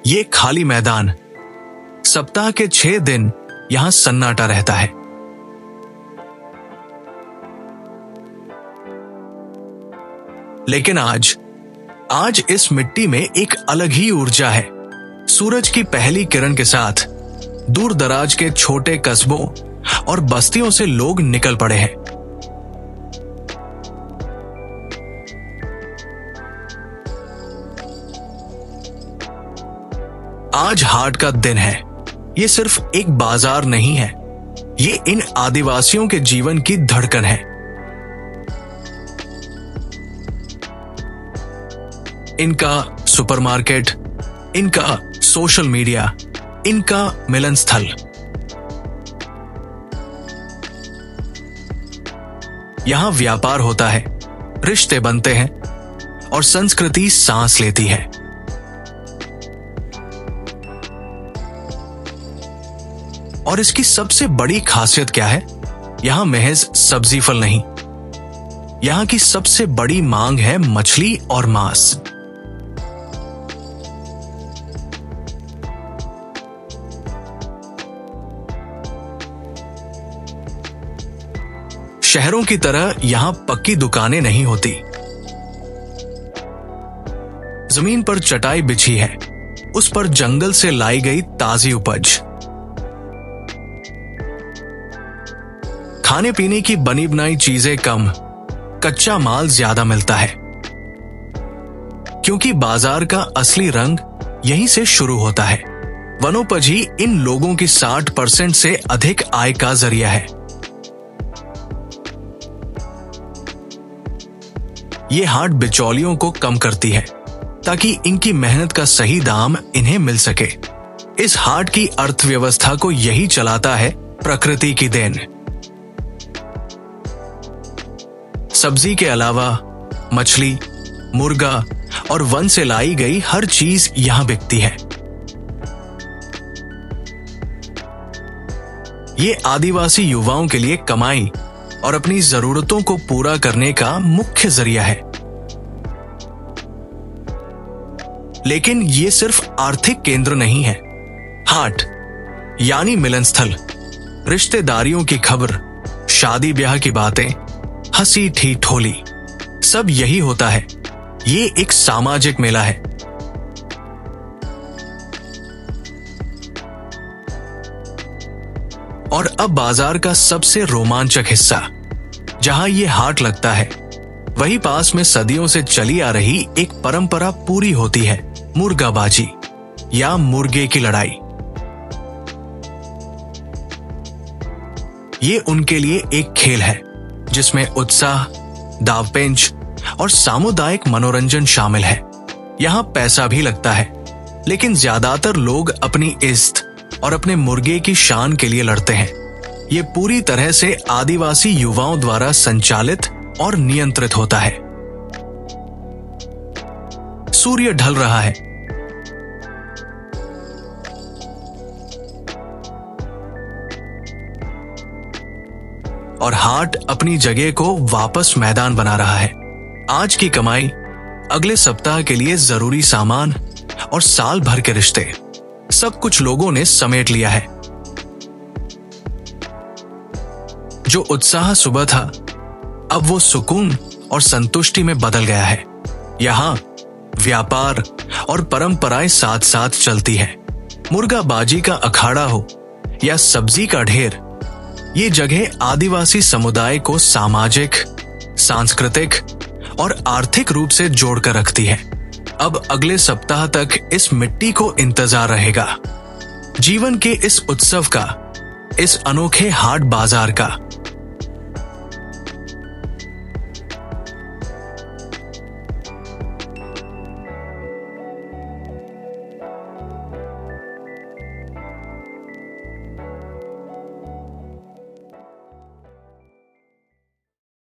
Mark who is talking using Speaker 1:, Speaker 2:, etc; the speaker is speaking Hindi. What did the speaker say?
Speaker 1: ये खाली मैदान, सप्ताह के 6 दिन यहां सन्नाटा रहता है। लेकिन आज इस मिट्टी में एक अलग ही ऊर्जा है। सूरज की पहली किरण के साथ दूर दराज के छोटे कस्बों और बस्तियों से लोग निकल पड़े हैं। आज हाट का दिन है। ये सिर्फ एक बाजार नहीं है, ये इन आदिवासियों के जीवन की धड़कन है। इनका सुपरमार्केट, इनका सोशल मीडिया, इनका मिलन स्थल। यहां व्यापार होता है, रिश्ते बनते हैं और संस्कृति सांस लेती है। और इसकी सबसे बड़ी खासियत क्या है? यहां महज सब्जी फल नहीं, यहां की सबसे बड़ी मांग है मछली और मांस। शहरों की तरह यहां पक्की दुकानें नहीं होती। जमीन पर चटाई बिछी है, उस पर जंगल से लाई गई ताजी उपज। खाने पीने की बनी बनाई चीजें कम, कच्चा माल ज्यादा मिलता है, क्योंकि बाजार का असली रंग यहीं से शुरू होता है। वनोपज ही इन लोगों की 60% से अधिक आय का जरिया है। ये हाट बिचौलियों को कम करती है ताकि इनकी मेहनत का सही दाम इन्हें मिल सके। इस हाट की अर्थव्यवस्था को यही चलाता है प्रकृति की देन। सब्जी के अलावा मछली, मुर्गा और वन से लाई गई हर चीज यहां बिकती है। ये आदिवासी युवाओं के लिए कमाई और अपनी जरूरतों को पूरा करने का मुख्य जरिया है। लेकिन ये सिर्फ आर्थिक केंद्र नहीं है। हाट यानी मिलन स्थल, रिश्तेदारियों की खबर, शादी ब्याह की बातें, हंसी ठिठोली, सब यही होता है। ये एक सामाजिक मेला है। और अब बाजार का सबसे रोमांचक हिस्सा, जहां ये हाट लगता है, वही पास में सदियों से चली आ रही एक परंपरा पूरी होती है, मुर्गाबाजी या मुर्गे की लड़ाई। ये उनके लिए एक खेल है जिसमें उत्साह, दावपेंच और सामुदायिक मनोरंजन शामिल है। यहां पैसा भी लगता है, लेकिन ज्यादातर लोग अपनी इज्जत और अपने मुर्गे की शान के लिए लड़ते हैं। ये पूरी तरह से आदिवासी युवाओं द्वारा संचालित और नियंत्रित होता है। सूर्य ढल रहा है। और हाट अपनी जगह को वापस मैदान बना रहा है। आज की कमाई अगले सप्ताह के लिए जरूरी सामान और साल भर के रिश्ते, सब कुछ लोगों ने समेट लिया है। जो उत्साह सुबह था, अब वो सुकून और संतुष्टि में बदल गया है। यहां व्यापार और परंपराएं साथ साथ चलती हैं। मुर्गाबाजी का अखाड़ा हो या सब्जी का ढेर, ये जगह आदिवासी समुदाय को सामाजिक, सांस्कृतिक और आर्थिक रूप से जोड़कर रखती है। अब अगले सप्ताह तक इस मिट्टी को इंतजार रहेगा, जीवन के इस उत्सव का, इस अनोखे हाट बाजार का।